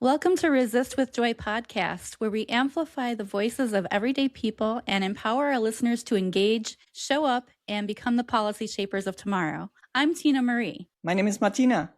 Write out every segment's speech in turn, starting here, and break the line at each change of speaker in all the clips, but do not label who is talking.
Welcome to Resist with Joy podcast, where we amplify the voices of everyday people and empower our listeners to engage, show up, and become the policy shapers of tomorrow. I'm Tina Marie.
My name is Martina,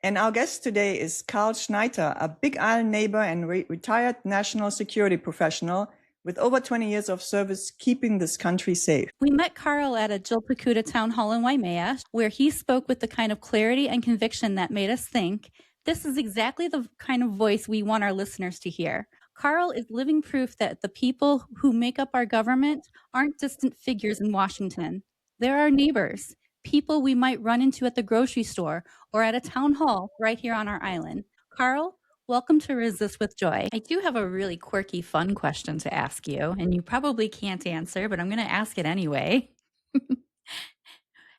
and our guest today is Karl Schneiter, a Big Island neighbor and retired national security professional with over 20 years of service keeping this country safe.
We met Karl at a Jilpakuta town hall in Waimea, where he spoke with the kind of clarity and conviction that made us think, this is exactly the kind of voice we want our listeners to hear. Karl is living proof that the people who make up our government aren't distant figures in Washington. They're our neighbors, people we might run into at the grocery store or at a town hall right here on our island. Karl, welcome to Resist with Joy. I do have a really quirky, fun question to ask you, and you probably can't answer, but I'm going to ask it anyway.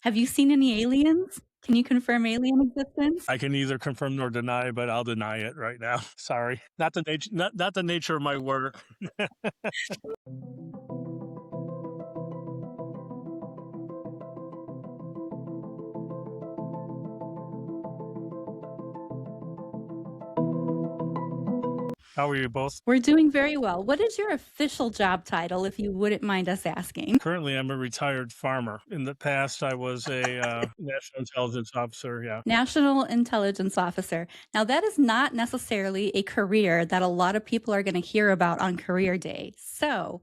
Have you seen any aliens? Can you confirm alien existence?
I can neither confirm nor deny, but I'll deny it right now. Sorry, not the nature of my work. How are you both?
We're doing very well. What is your official job title, if you wouldn't mind us asking?
Currently, I'm a retired farmer. In the past, I was a national intelligence officer. Yeah.
National Intelligence Officer. Now, that is not necessarily a career that a lot of people are going to hear about on career day. So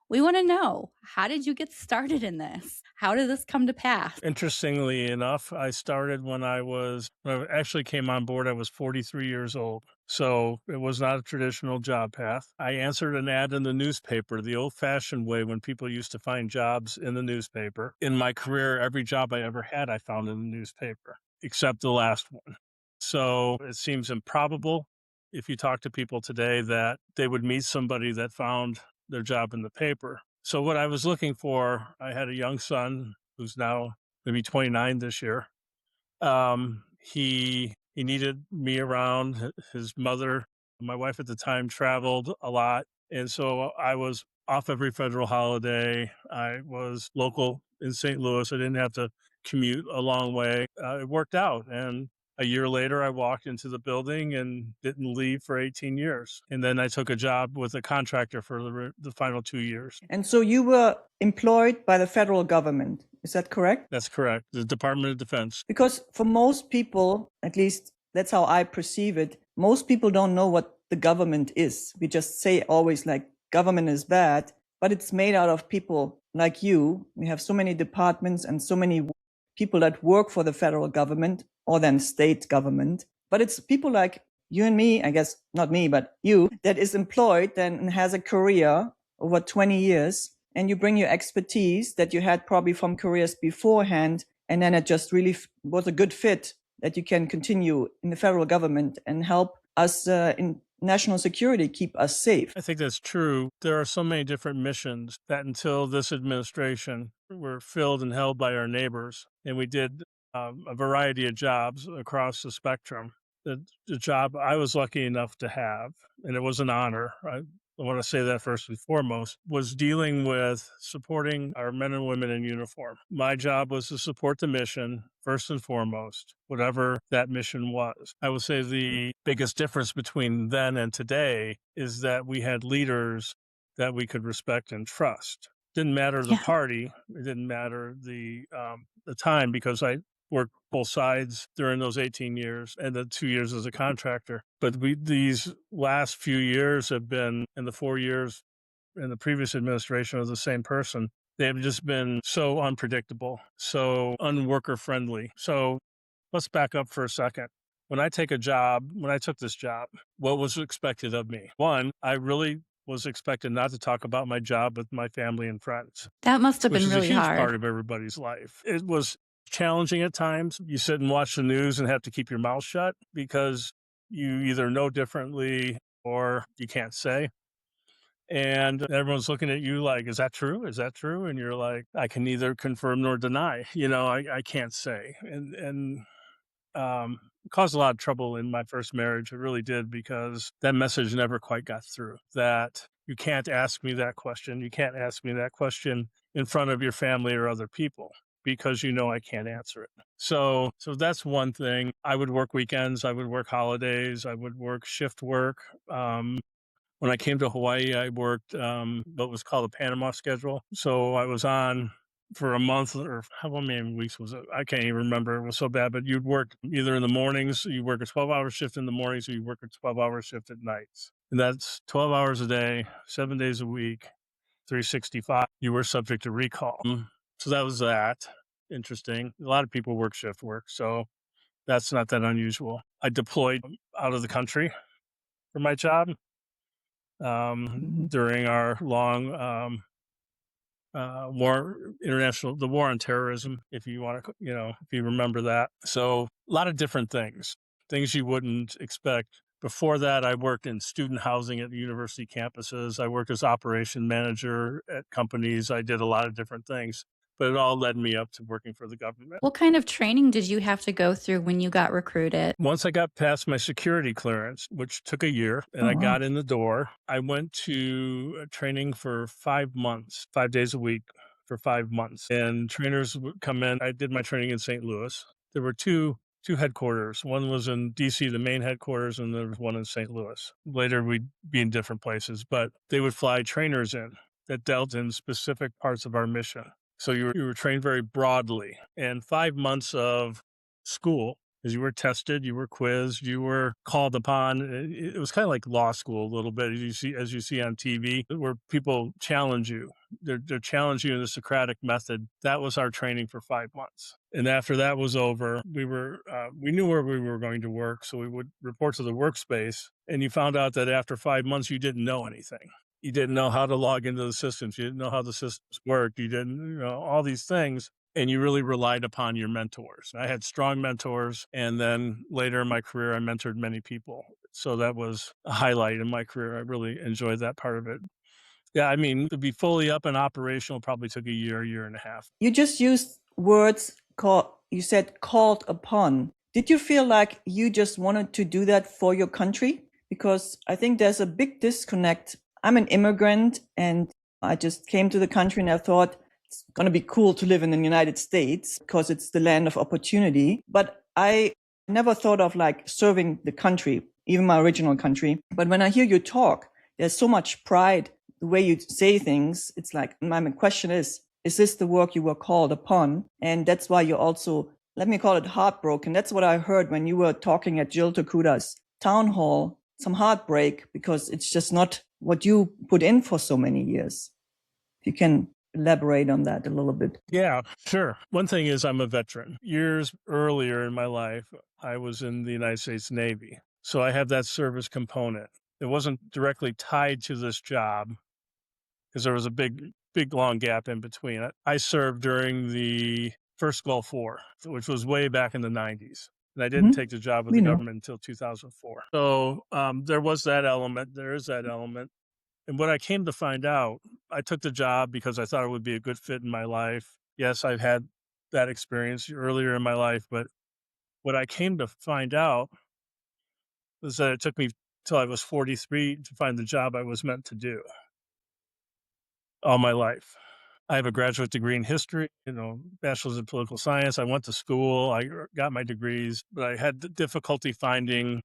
we want to know, how did you get started in this? How did this come to pass?
Interestingly enough, I started when I actually came on board, I was 43 years old. So it was not a traditional job path. I answered an ad in the newspaper, the old-fashioned way when people used to find jobs in the newspaper. In my career, every job I ever had, I found in the newspaper, except the last one. So it seems improbable if you talk to people today that they would meet somebody that found their job in the paper. So what I was looking for, I had a young son who's now maybe 29 this year. He needed me around. His mother, my wife at the time, traveled a lot. And so I was off every federal holiday. I was local in St. Louis. I didn't have to commute a long way. It worked out. And a year later, I walked into the building and didn't leave for 18 years. And then I took a job with a contractor for the final 2 years.
And so you were employed by the federal government. Is that correct?
That's correct. The Department of Defense.
Because for most people, at least that's how I perceive it, most people don't know what the government is. We just say always like government is bad, but it's made out of people like you. We have so many departments and so many people that work for the federal government or then state government. But it's people like you and me, I guess not me, but you, that is employed and has a career over 20 years. And you bring your expertise that you had probably from careers beforehand. And then it just really was a good fit that you can continue in the federal government and help us in national security, keep us safe.
I think that's true. There are so many different missions that until this administration were filled and held by our neighbors. And we did a variety of jobs across the spectrum. The job I was lucky enough to have, and it was an honor, I want to say that first and foremost, was dealing with supporting our men and women in uniform. My job was to support the mission first and foremost, whatever that mission was. I would say the biggest difference between then and today is that we had leaders that we could respect and trust. Didn't matter the party, it didn't matter the time, because I worked both sides during those 18 years and the 2 years as a contractor. But these last few years have been, and the 4 years in the previous administration of the same person, they've just been so unpredictable, so unworker friendly. So let's back up for a second. When I took this job, what was expected of me? One, I really was expected not to talk about my job with my family and friends.
That must have been
really
really
hard. Which is a huge
hard.
part of everybody's life. It was challenging at times. You sit and watch the news and have to keep your mouth shut because you either know differently or you can't say. And everyone's looking at you like, is that true? Is that true? And you're like, I can neither confirm nor deny. I can't say. And caused a lot of trouble in my first marriage. It really did, because that message never quite got through, that you can't ask me that question. You can't ask me that question in front of your family or other people. because I can't answer it. So that's one thing. I would work weekends, I would work holidays, I would work shift work. When I came to Hawaii, I worked what was called a Panama schedule. So I was on for a month, or how many weeks was it? I can't even remember. It was so bad, but you'd work either in the mornings, you work a 12-hour shift in the mornings, or you work a 12-hour shift at nights. And that's 12 hours a day, 7 days a week, 365. You were subject to recall. So that was that. Interesting. A lot of people work shift work, so that's not that unusual. I deployed out of the country for my job during our long the war on terrorism, if you want to, if you remember that. So a lot of different things you wouldn't expect. Before that, I worked in student housing at the university campuses. I worked as operation manager at companies. I did a lot of different things, but it all led me up to working for the government.
What kind of training did you have to go through when you got recruited?
Once I got past my security clearance, which took a year, and I got in the door, I went to training for 5 months, 5 days a week for 5 months. And trainers would come in. I did my training in St. Louis. There were two headquarters. One was in DC, the main headquarters, and there was one in St. Louis. Later, we'd be in different places, but they would fly trainers in that dealt in specific parts of our mission. So you were trained very broadly. And 5 months of school, as you were tested, you were quizzed, you were called upon. It was kind of like law school a little bit, as you see on TV, where people challenge you. They're challenging you in the Socratic method. That was our training for 5 months. And after that was over, we knew where we were going to work, so we would report to the workspace. And you found out that after 5 months, you didn't know anything. You didn't know how to log into the systems. You didn't know how the systems worked. You didn't, all these things. And you really relied upon your mentors. I had strong mentors. And then later in my career, I mentored many people. So that was a highlight in my career. I really enjoyed that part of it. Yeah, I mean, to be fully up and operational probably took a year and a half.
You just used words you said called upon. Did you feel like you just wanted to do that for your country? Because I think there's a big disconnect. I'm an immigrant and I just came to the country and I thought it's going to be cool to live in the United States because it's the land of opportunity. But I never thought of like serving the country, even my original country. But when I hear you talk, there's so much pride, the way you say things. It's like, my question is this the work you were called upon? And that's why you're also, let me call it heartbroken. That's what I heard when you were talking at Jill Tokuda's town hall, some heartbreak, because it's just not what you put in for so many years. If you can elaborate on that a little bit.
Yeah, sure. One thing is I'm a veteran. Years earlier in my life, I was in the United States Navy. So I have that service component. It wasn't directly tied to this job because there was a big, long gap in between. I served during the first Gulf War, which was way back in the 90s. And I didn't take the job with the government until 2004. So there was that element. There is that element. And what I came to find out, I took the job because I thought it would be a good fit in my life. Yes, I've had that experience earlier in my life, but what I came to find out was that it took me till I was 43 to find the job I was meant to do all my life. I have a graduate degree in history, bachelor's in political science. I went to school, I got my degrees, but I had difficulty finding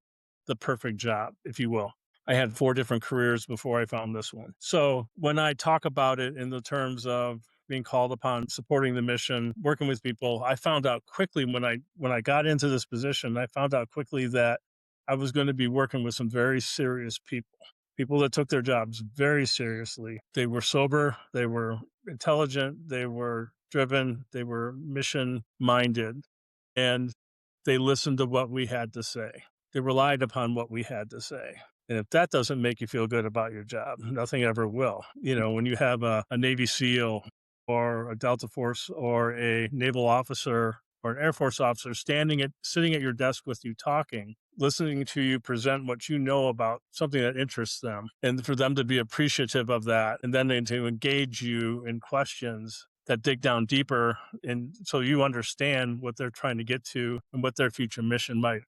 the perfect job, if you will. I had 4 different careers before I found this one. So when I talk about it in the terms of being called upon, supporting the mission, working with people, I found out quickly when I got into this position, I found out quickly that I was going to be working with some very serious people that took their jobs very seriously. They were sober, they were intelligent, they were driven, they were mission-minded, and they listened to what we had to say. They relied upon what we had to say. And if that doesn't make you feel good about your job, nothing ever will. When you have a Navy SEAL or a Delta Force or a naval officer or an Air Force officer sitting at your desk with you talking, listening to you present what you know about something that interests them, and for them to be appreciative of that, and then to engage you in questions that dig down deeper, and so you understand what they're trying to get to and what their future mission might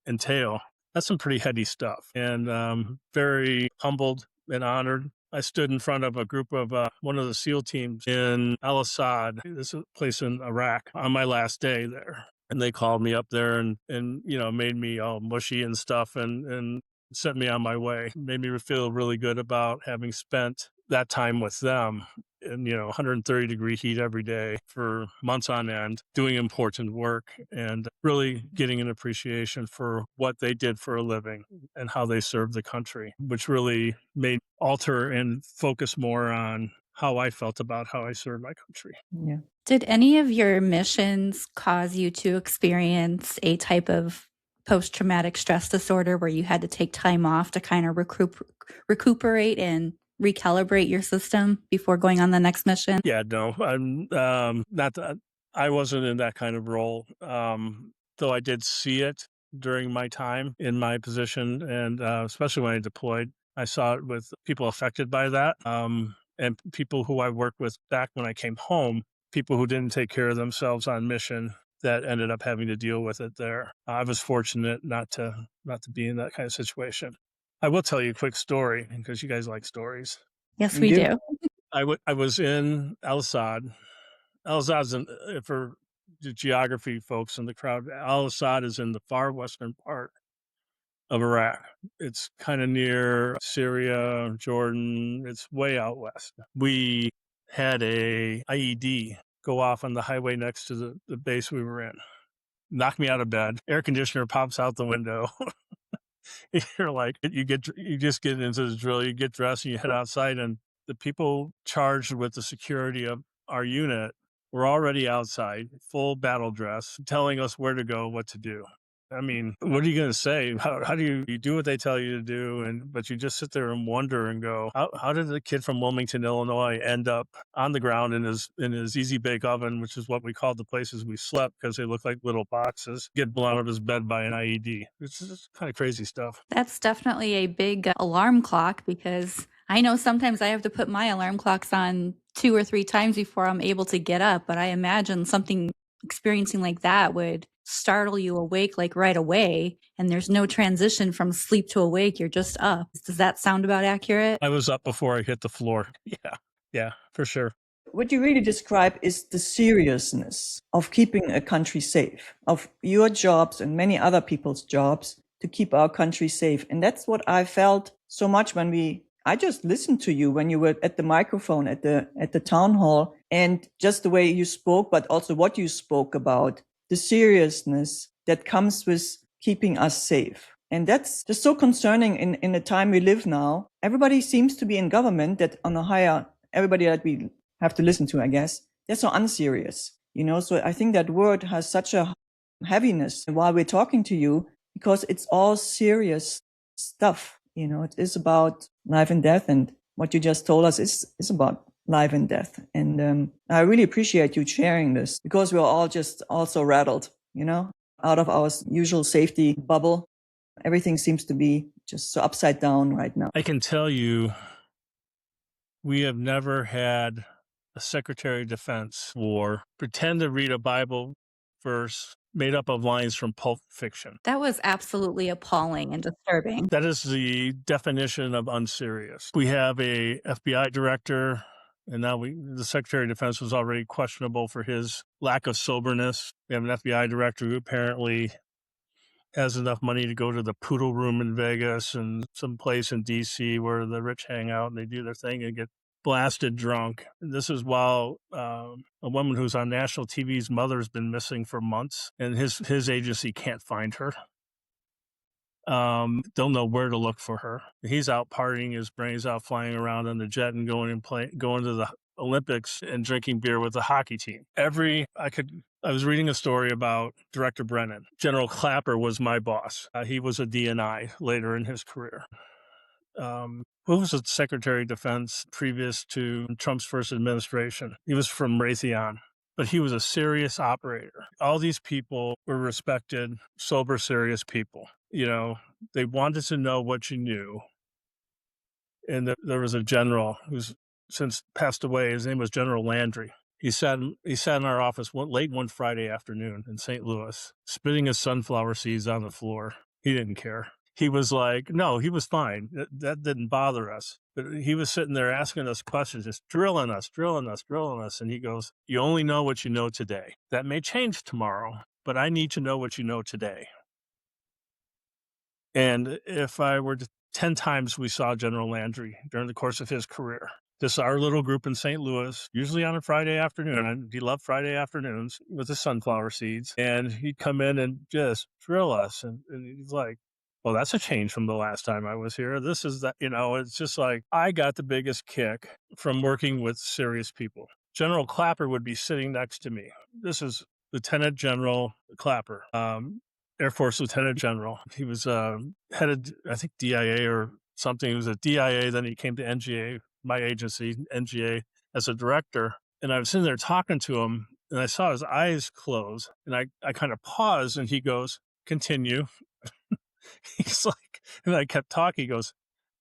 entail. That's some pretty heady stuff, and very humbled and honored I stood in front of a group of one of the SEAL teams in Al-Asad, this is a place in Iraq, on my last day there. And they called me up there and made me all mushy and stuff and sent me on my way. Made me feel really good about having spent that time with them in 130-degree heat every day for months on end, doing important work and really getting an appreciation for what they did for a living and how they served the country, which really made me alter and focus more on how I felt about how I served my country.
Yeah.
Did any of your missions cause you to experience a type of post-traumatic stress disorder where you had to take time off to kind of recuperate and recalibrate your system before going on the next mission?
Yeah, no, I'm not that I wasn't in that kind of role. Though I did see it during my time in my position, and especially when I deployed, I saw it with people affected by that, and people who I worked with back when I came home, people who didn't take care of themselves on mission that ended up having to deal with it there. I was fortunate not to be in that kind of situation. I will tell you a quick story because you guys like stories.
Yes,
We
we
do.
do.
I was in Al-Asad. Al-Asad's for the geography folks in the crowd, Al-Asad is in the far western part of Iraq. It's kind of near Syria, Jordan. It's way out west. We had a IED go off on the highway next to the base we were in. Knocked me out of bed. Air conditioner pops out the window. You're like, you just get into the drill, you get dressed and you head outside, and the people charged with the security of our unit were already outside, full battle dress, telling us where to go, what to do. I mean, what are you going to say? How do you do what they tell you to do? But you just sit there and wonder and go, how did the kid from Wilmington, Illinois end up on the ground in his easy bake oven, which is what we called the places we slept because they look like little boxes, get blown out of his bed by an IED? It's just kind of crazy stuff.
That's definitely a big alarm clock because I know sometimes I have to put my alarm clocks on 2 or 3 times before I'm able to get up, but I imagine something experiencing like that would startle you awake like right away, and there's no transition from sleep to awake, you're just up. Does that sound about accurate?
I was up before I hit the floor. Yeah, for sure.
What you really describe is the seriousness of keeping a country safe, of your jobs and many other people's jobs to keep our country safe. And that's what I felt so much when I just listened to you when you were at the microphone at the town hall, and just the way you spoke, but also what you spoke about, the seriousness that comes with keeping us safe. And that's just so concerning in the time we live now. Everybody seems to be in government that on a higher, everybody that we have to listen to, I guess, they're so unserious, so I think that word has such a heaviness while we're talking to you, because it's all serious stuff. It is about life and death, and what you just told us is about life and death. And I really appreciate you sharing this, because we're all just also rattled, out of our usual safety bubble. Everything seems to be just so upside down right now.
I can tell you, we have never had a Secretary of Defense war pretend to read a Bible verse made up of lines from Pulp Fiction.
That was absolutely appalling and disturbing.
That is the definition of unserious. We have a FBI director, and now the Secretary of Defense was already questionable for his lack of soberness. We have an FBI director who apparently has enough money to go to the Poodle Room in Vegas and some place in D.C. where the rich hang out and they do their thing and get blasted drunk. This is while a woman who's on national TV's mother's been missing for months, and his agency can't find her. Don't know where to look for her. He's out partying his brains out, flying around on the jet and going to the Olympics and drinking beer with the hockey team. I was reading a story about Director Brennan. General Clapper was my boss. He was a DNI later in his career. Who was the Secretary of Defense previous to Trump's first administration? He was from Raytheon, but he was a serious operator. All these people were respected, sober, serious people. They wanted to know what you knew. And there was a general who's since passed away. His name was General Landry. He sat in our office late one Friday afternoon in St. Louis, spitting his sunflower seeds on the floor. He didn't care. he was like, no, he was fine. That didn't bother us. But he was sitting there asking us questions, just drilling us. And he goes, you only know what you know today. That may change tomorrow, but I need to know what you know today. And if I were to 10 times we saw General Landry during the course of his career. This is our little group in St. Louis, usually on a Friday afternoon. And he loved Friday afternoons with the sunflower seeds. And he'd come in and just drill us. And he's like, well, that's a change from the last time I was here. This is that, it's just like I got the biggest kick from working with serious people. General Clapper would be sitting next to me. This is Lieutenant General Clapper. Air Force Lieutenant General. He was headed, I think, DIA or something. He was at DIA, then he came to NGA, my agency, NGA, as a director. And I was sitting there talking to him, and I saw his eyes close, and I kind of paused, and he goes, continue. He's like, and I kept talking.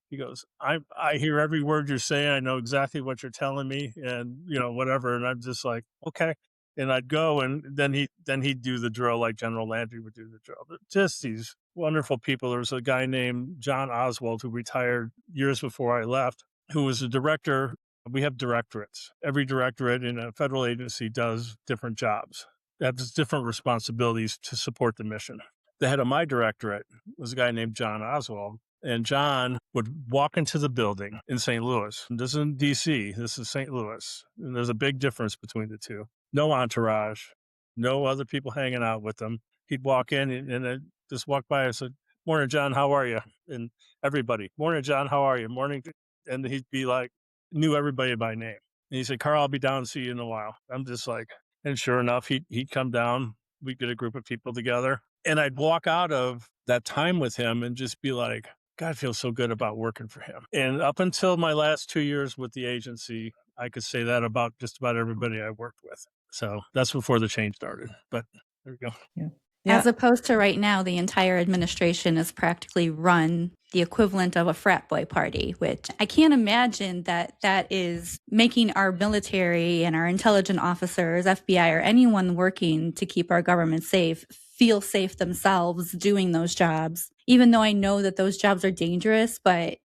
He goes, I hear every word you're saying. I know exactly what you're telling me, and whatever. And I'm just like, okay. And I'd go, and then he'd do the drill like General Landry would do the drill. But just these wonderful people. There was a guy named John Oswald who retired years before I left, who was a director. We have directorates. Every directorate in a federal agency does different jobs. They have different responsibilities to support the mission. The head of my directorate was a guy named John Oswald. And John would walk into the building in St. Louis. This isn't D.C., this is St. Louis. And there's a big difference between the two. No entourage, no other people hanging out with him. He'd walk in and I'd just walk by and said, morning, John, how are you? And everybody, morning, John, how are you? Morning. And he'd be like, knew everybody by name. And he said, Carl, I'll be down and see you in a while. I'm just like, and sure enough, he'd come down. We'd get a group of people together. And I'd walk out of that time with him and just be like, God feels so good about working for him. And up until my last 2 years with the agency, I could say that about just about everybody I worked with. So that's before the change started. But there we go.
Yeah.
As opposed to right now, the entire administration is practically run the equivalent of a frat boy party, which I can't imagine that is making our military and our intelligence officers, FBI, or anyone working to keep our government safe feel safe themselves doing those jobs, even though I know that those jobs are dangerous. But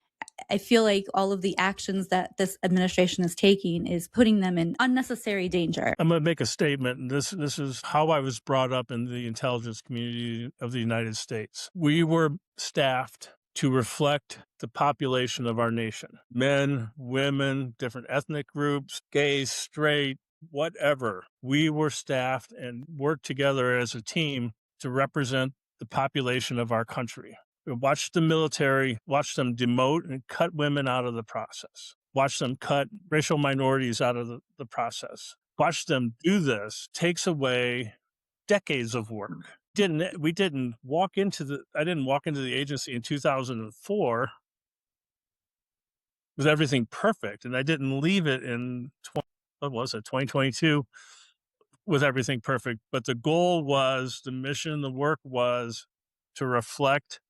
I feel like all of the actions that this administration is taking is putting them in unnecessary danger.
I'm going to make a statement. This is how I was brought up in the intelligence community of the United States. We were staffed to reflect the population of our nation. Men, women, different ethnic groups, gay, straight, whatever. We were staffed and worked together as a team to represent the population of our country. Watch the military, watch them demote and cut women out of the process. Watch them cut racial minorities out of the process. Watch them do this takes away decades of work. I didn't walk into the agency in 2004 with everything perfect, and I didn't leave it in 2022 with everything perfect. But the goal was, the mission, the work was to reflect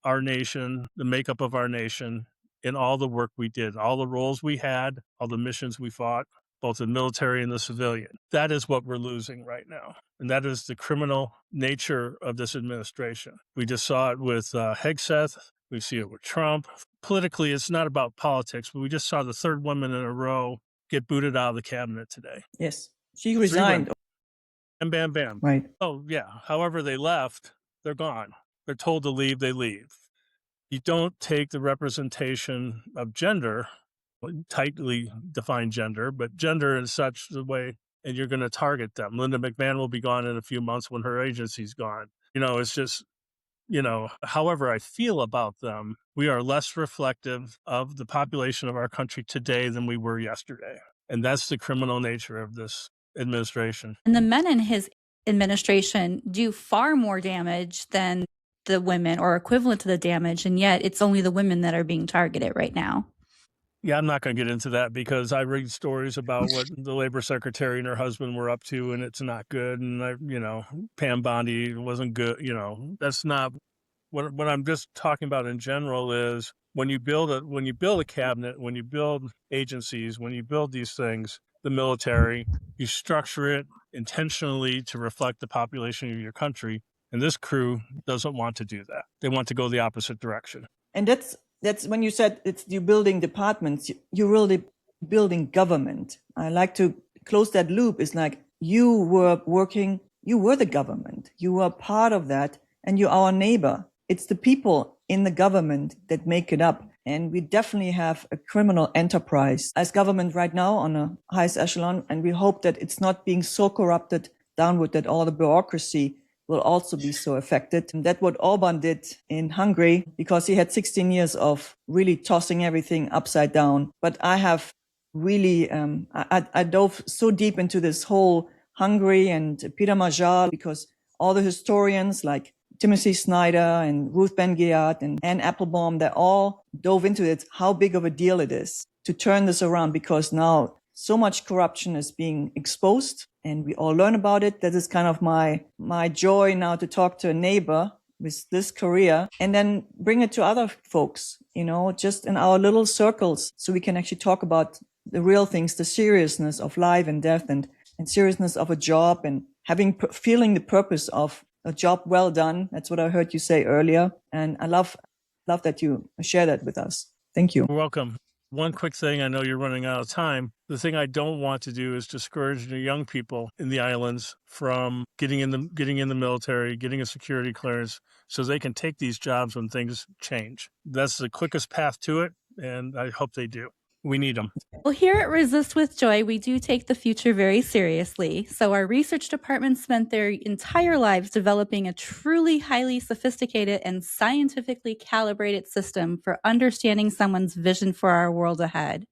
our nation, the makeup of our nation, in all the work we did, all the roles we had, all the missions we fought, both the military and the civilian. That is what we're losing right now. And that is the criminal nature of this administration. We just saw it with Hegseth. We see it with Trump. Politically, it's not about politics, but we just saw the third woman in a row get booted out of the cabinet today.
Yes. She resigned.
Bam, bam, bam.
Right.
Oh, yeah. However they left, they're gone. They're told to leave, they leave. You don't take the representation of gender, tightly defined gender, but gender in such a way, and you're going to target them. Linda McMahon will be gone in a few months when her agency's gone. It's just, however I feel about them, we are less reflective of the population of our country today than we were yesterday. And that's the criminal nature of this administration.
And the men in his administration do far more damage than the women, or equivalent to the damage, and yet it's only the women that are being targeted right now.
Yeah, I'm not going to get into that because I read stories about what the labor secretary and her husband were up to, and it's not good. And Pam Bondi wasn't good. That's not what I'm just talking about in general. Is when you build a cabinet, when you build agencies, when you build these things, the military, you structure it intentionally to reflect the population of your country. And this crew doesn't want to do that. They want to go the opposite direction.
And that's when you said it's you building departments, you're really building government. I like to close that loop. It's like you were the government. You were part of that, and you're our neighbor. It's the people in the government that make it up. And we definitely have a criminal enterprise as government right now on a highest echelon. And we hope that it's not being so corrupted downward that all the bureaucracy will also be so affected. And that's what Orbán did in Hungary, because he had 16 years of really tossing everything upside down. But I have really, I dove so deep into this whole Hungary and Peter Magyar, because all the historians like Timothy Snyder and Ruth Ben-Ghiat and Anne Applebaum, they all dove into it, how big of a deal it is to turn this around, because now so much corruption is being exposed and we all learn about it. That is kind of my joy now, to talk to a neighbor with this career and then bring it to other folks, just in our little circles, so we can actually talk about the real things, the seriousness of life and death and seriousness of a job and feeling the purpose of a job well done. That's what I heard you say earlier. And I love that you share that with us. Thank you.
You're welcome. One quick thing, I know you're running out of time. The thing I don't want to do is discourage the young people in the islands from getting in the military, getting a security clearance, so they can take these jobs when things change. That's the quickest path to it, and I hope they do. We need them.
Well, here at Resist with Joy, we do take the future very seriously. So our research department spent their entire lives developing a truly highly sophisticated and scientifically calibrated system for understanding someone's vision for our world ahead.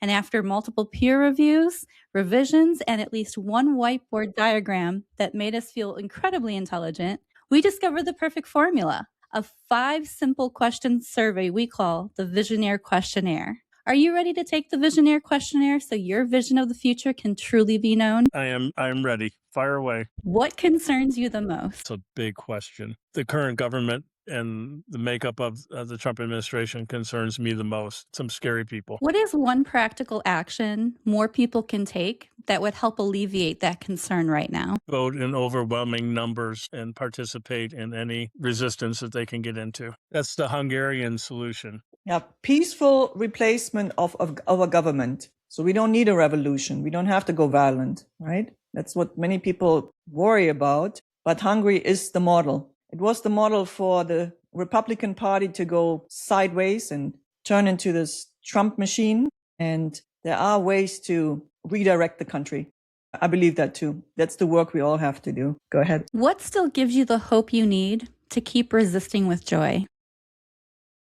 And after multiple peer reviews, revisions, and at least one whiteboard diagram that made us feel incredibly intelligent, we discovered the perfect formula, a 5 simple question survey we call the Visionaire Questionnaire. Are you ready to take the Visionaire Questionnaire so your vision of the future can truly be known?
I am ready. Fire away.
What concerns you the most?
It's a big question. The current government and the makeup of the Trump administration concerns me the most. Some scary people.
What is one practical action more people can take that would help alleviate that concern right now?
Vote in overwhelming numbers and participate in any resistance that they can get into. That's the Hungarian solution.
Yeah, peaceful replacement of a government. So we don't need a revolution. We don't have to go violent, right? That's what many people worry about. But Hungary is the model. It was the model for the Republican Party to go sideways and turn into this Trump machine. And there are ways to redirect the country. I believe that too. That's the work we all have to do. Go ahead.
What still gives you the hope you need to keep resisting with joy?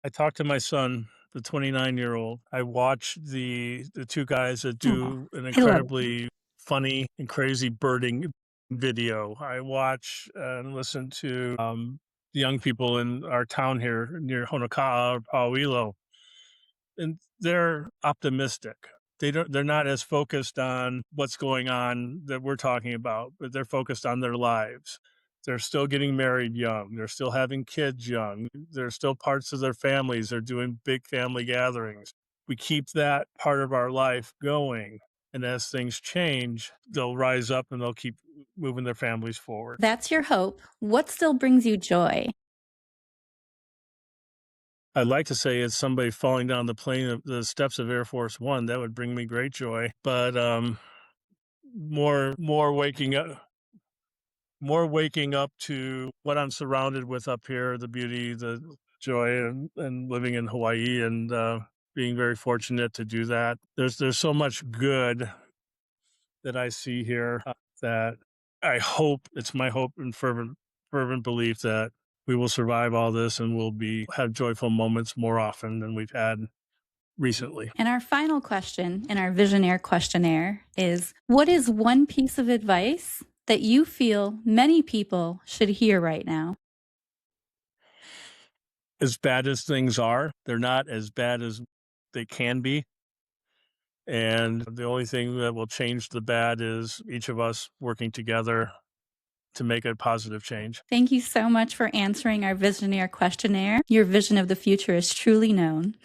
I talked to my son, the 29-year-old. I watch the 2 guys that do an incredibly funny and crazy birding video. I watch and listen to the young people in our town here near Honoka'a, Hawaiʻi, and they're optimistic. They're not as focused on what's going on that we're talking about, but they're focused on their lives. They're still getting married young. They're still having kids young. They're still parts of their families. They're doing big family gatherings. We keep that part of our life going. And as things change, they'll rise up and they'll keep moving their families forward.
That's your hope. What still brings you joy?
I'd like to say it's somebody falling down the steps of Air Force One. That would bring me great joy. But more waking up to what I'm surrounded with up here, the beauty, the joy, and living in Hawaiʻi and being very fortunate to do that. There's so much good that I see here that I hope, it's my hope and fervent belief that we will survive all this and we'll have joyful moments more often than we've had recently.
And our final question in our Visionaire Questionnaire is, what is one piece of advice that you feel many people should hear right now?
As bad as things are, they're not as bad as they can be. And the only thing that will change the bad is each of us working together to make a positive change.
Thank you so much for answering our Visionaire Questionnaire. Your vision of the future is truly known.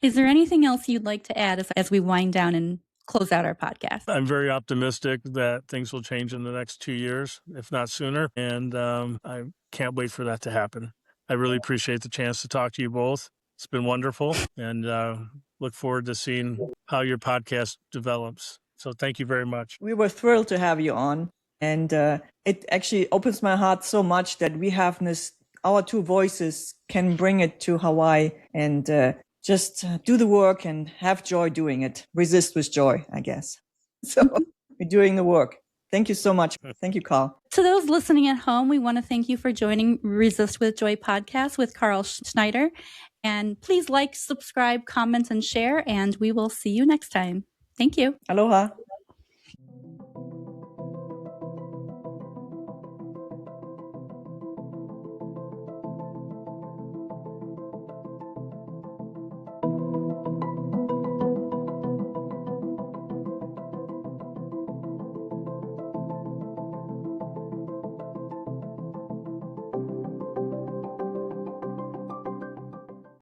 Is there anything else you'd like to add as we wind down and close out our podcast.
I'm very optimistic that things will change in the next 2 years, if not sooner. And I can't wait for that to happen. I really appreciate the chance to talk to you both. It's been wonderful, and look forward to seeing how your podcast develops. So thank you very much.
We were thrilled to have you on. And it actually opens my heart so much that we have this, our two voices can bring it to Hawaii and just do the work and have joy doing it. Resist with joy, I guess. So we're doing the work. Thank you so much. Thank you, Karl.
To those listening at home, we want to thank you for joining Resist with Joy podcast with Karl Schneiter. And please like, subscribe, comment, and share, and we will see you next time. Thank you.
Aloha.